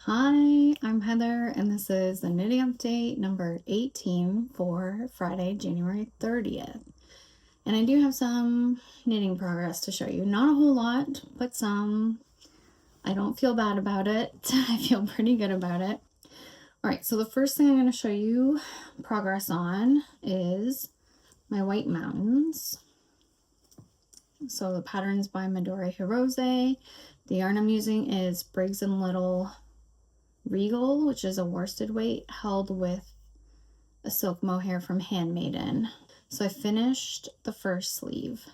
Hi, I'm Heather, and this is the knitting update number 18 for Friday, January 30th. And I do have some knitting progress to show you. Not a whole lot, but some. I don't feel bad about it. I feel pretty good about it. All right, so the first thing I'm going to show you progress on is my White Mountains. So the pattern's by Midori Hirose. The yarn I'm using is Briggs Little Regal, which is a worsted weight held with a silk mohair from Handmaiden. So I finished the first sleeve.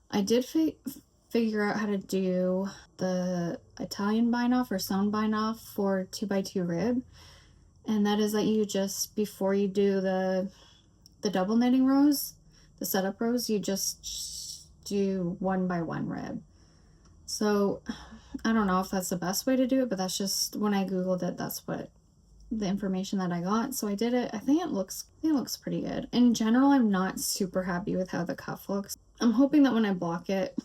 I did figure out how to do the Italian bind off or sewn bind off for 2x2 rib, and that is that you just, before you do the double knitting rows, the setup rows, you just do 1x1 rib. So I don't know if that's the best way to do it, but that's just, when I googled it, that's what the information that I got. So I did it. I think it looks pretty good. In general, I'm not super happy with how the cuff looks. I'm hoping that when I block it,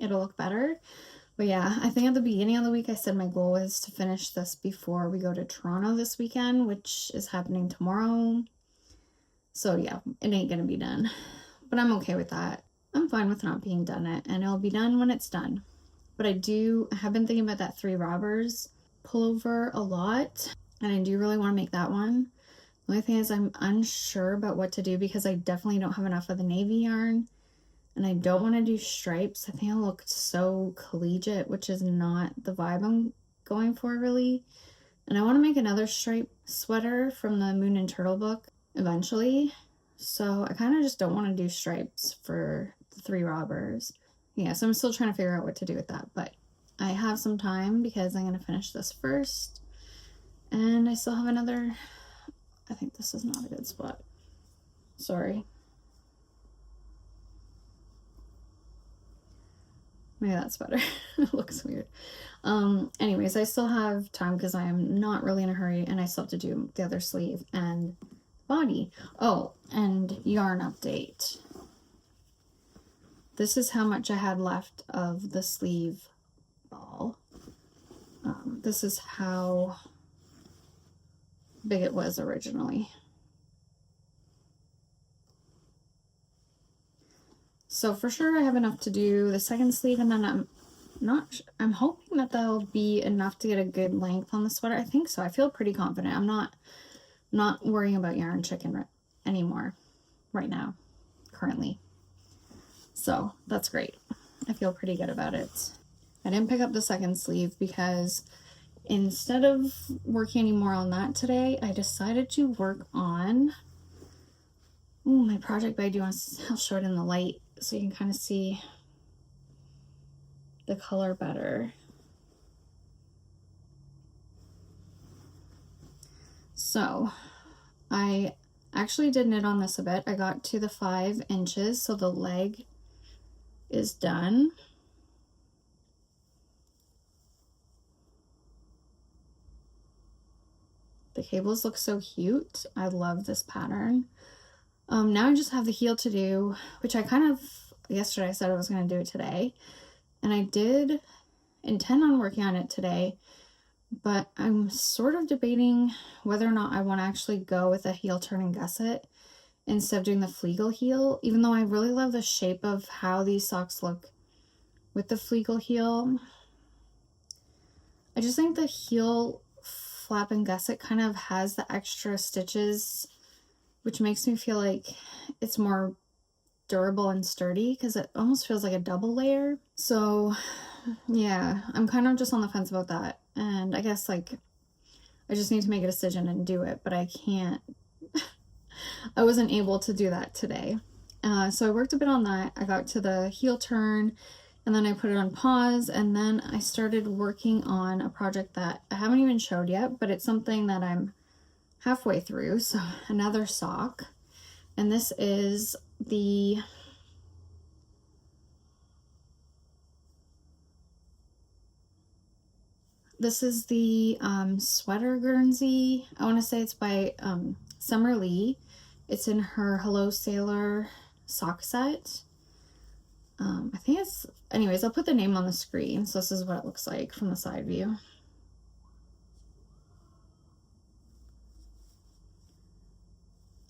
it'll look better. But yeah, I think at the beginning of the week I said my goal is to finish this before we go to Toronto this weekend, which is happening tomorrow. So yeah, it ain't gonna be done, but I'm okay with that. I'm fine with not being done it, and it'll be done when it's done. But I have been thinking about that 3 robbers pullover a lot, and I do really want to make that one. The only thing is I'm unsure about what to do because I definitely don't have enough of the navy yarn, and I don't want to do stripes. I think it'll look so collegiate, which is not the vibe I'm going for really. And I want to make another stripe sweater from the Moon and Turtle book eventually. So I kind of just don't want to do stripes for the 3 robbers. Yeah, so I'm still trying to figure out what to do with that, but I have some time because I'm going to finish this first. And I still have another, I think this is not a good spot. Sorry. Maybe that's better. It looks weird. Anyways, I still have time because I am not really in a hurry, and I still have to do the other sleeve and body. Oh, and yarn update. This is how much I had left of the sleeve ball. This is how big it was originally. So for sure I have enough to do the second sleeve, and then I'm hoping that that'll be enough to get a good length on the sweater. I think so. I feel pretty confident. I'm not worrying about yarn chicken anymore right now, currently. So that's great. I feel pretty good about it. I didn't pick up the second sleeve because instead of working anymore on that today, I decided to work on my project bag. I'll show it in the light so you can kind of see the color better. So I actually did knit on this a bit. I got to the 5 inches, so the leg is done. The cables look so cute. I love this pattern. Now I just have the heel to do, which I kind of, yesterday I said I was going to do it today, and I did intend on working on it today, but I'm sort of debating whether or not I want to actually go with a heel turn and gusset instead of doing the Fleegle heel, even though I really love the shape of how these socks look with the Fleegle heel. I just think the heel flap and gusset kind of has the extra stitches, which makes me feel like it's more durable and sturdy because it almost feels like a double layer. So yeah, I'm kind of just on the fence about that, and I guess like I just need to make a decision and do it, but I can't I wasn't able to do that today. So I worked a bit on that. I got to the heel turn, and then I put it on pause, and then I started working on a project that I haven't even showed yet, but it's something that I'm halfway through. So another sock, and this is the sweater guernsey. I want to say it's by Summer Lee. It's in her Hello Sailor sock set. I think it's, anyways, I'll put the name on the screen. So this is what it looks like from the side view.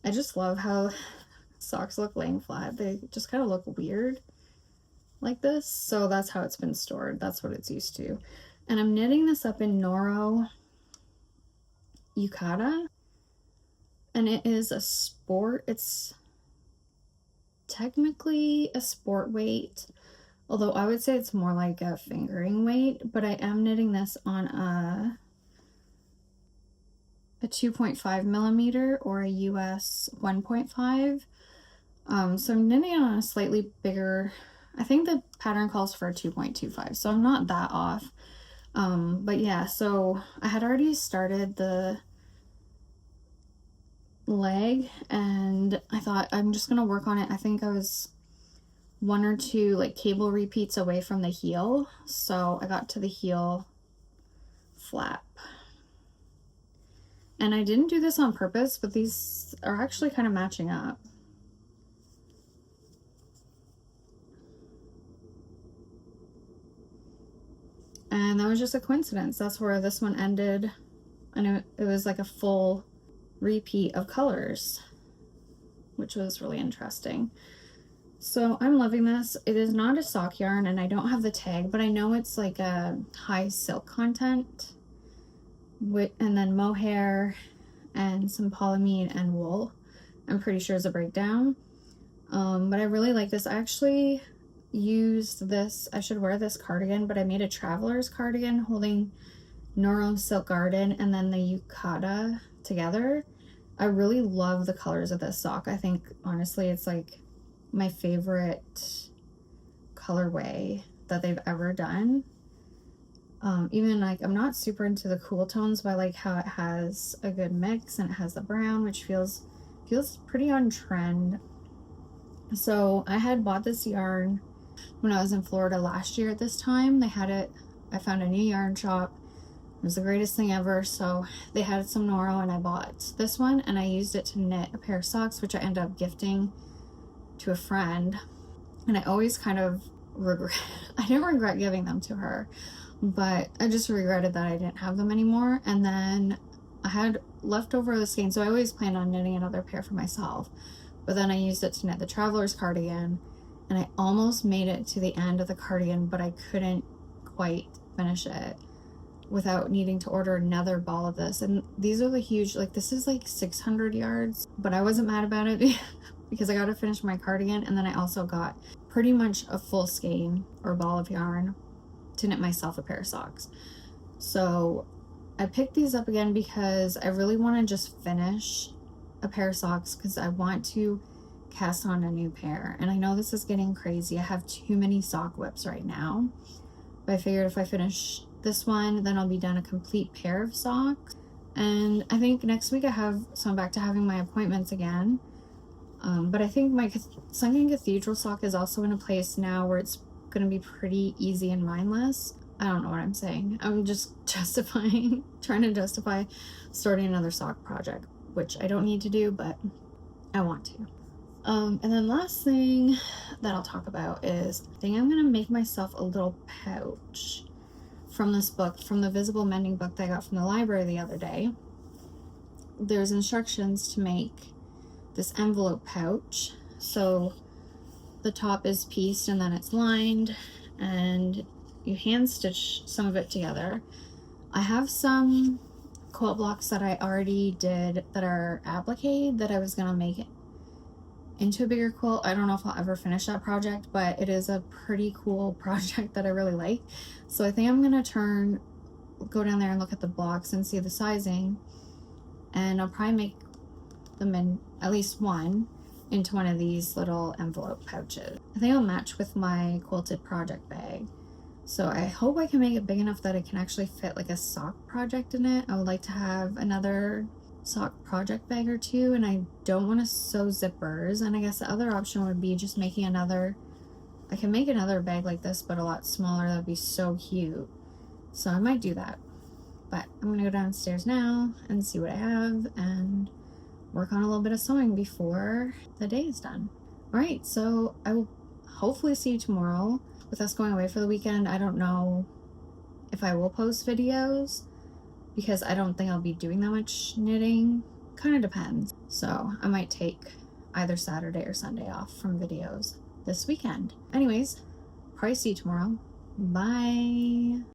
I just love how socks look laying flat. They just kind of look weird like this. So that's how it's been stored. That's what it's used to. And I'm knitting this up in Noro Yukata. And it is a sport. It's technically a sport weight, although I would say it's more like a fingering weight. But I am knitting this on a 2.5 millimeter or a US 1.5. So I'm knitting it on a slightly bigger, I think the pattern calls for a 2.25, so I'm not that off. But yeah, so I had already started the leg and I thought I'm just gonna work on it. I think I was 1 or 2 like cable repeats away from the heel, so I got to the heel flap. And I didn't do this on purpose, but these are actually kind of matching up. And that was just a coincidence. That's where this one ended. And it was like a full repeat of colors, which was really interesting. So I'm loving this. It is not a sock yarn and I don't have the tag, but I know it's like a high silk content and then mohair and some polyamide and wool. I'm pretty sure is a breakdown. But I really like this. I actually used this, I should wear this cardigan, but I made a traveler's cardigan holding Noro Silk Garden and then the Yukata together. I really love the colors of this sock. I think honestly it's like my favorite colorway that they've ever done. Even like I'm not super into the cool tones, but I like how it has a good mix and it has the brown, which feels pretty on trend. So I had bought this yarn when I was in Florida last year at this time. They had it, I found a new yarn shop. It was the greatest thing ever. So they had some Noro and I bought this one and I used it to knit a pair of socks, which I ended up gifting to a friend. And I always kind of I didn't regret giving them to her, but I just regretted that I didn't have them anymore. And then I had leftover the skein, so I always planned on knitting another pair for myself, but then I used it to knit the traveler's cardigan and I almost made it to the end of the cardigan, but I couldn't quite finish it without needing to order another ball of this. And these are the huge, like this is like 600 yards, but I wasn't mad about it because I got to finish my cardigan. And then I also got pretty much a full skein or ball of yarn to knit myself a pair of socks. So I picked these up again because I really want to just finish a pair of socks because I want to cast on a new pair. And I know this is getting crazy. I have too many sock whips right now, but I figured if I finish this one, then I'll be done a complete pair of socks. And I think next week so I'm back to having my appointments again. But I think my Sunken Cathedral sock is also in a place now where it's going to be pretty easy and mindless. I don't know what I'm saying. I'm just trying to justify starting another sock project, which I don't need to do, but I want to. And then last thing that I'll talk about is I think I'm going to make myself a little pouch from this book, from the Visible Mending book that I got from the library the other day. There's instructions to make this envelope pouch. So the top is pieced and then it's lined and you hand stitch some of it together. I have some quilt blocks that I already did that are applique that I was gonna make it into a bigger quilt. I don't know if I'll ever finish that project, but it is a pretty cool project that I really like. So I think I'm gonna go down there and look at the blocks and see the sizing, and I'll probably make them in at least one into one of these little envelope pouches. I think I'll match with my quilted project bag. So I hope I can make it big enough that it can actually fit like a sock project in it. I would like to have another sock project bag or two, and I don't want to sew zippers. And I guess the other option would be just making I can make another bag like this but a lot smaller. That'd be so cute. So I might do that, but I'm gonna go downstairs now and see what I have and work on a little bit of sewing before the day is done. All right, so I will hopefully see you tomorrow. With us going away for the weekend, I don't know if I will post videos because I don't think I'll be doing that much knitting kind of depends. So I might take either Saturday or Sunday off from videos this weekend. Anyways, probably see you tomorrow. Bye.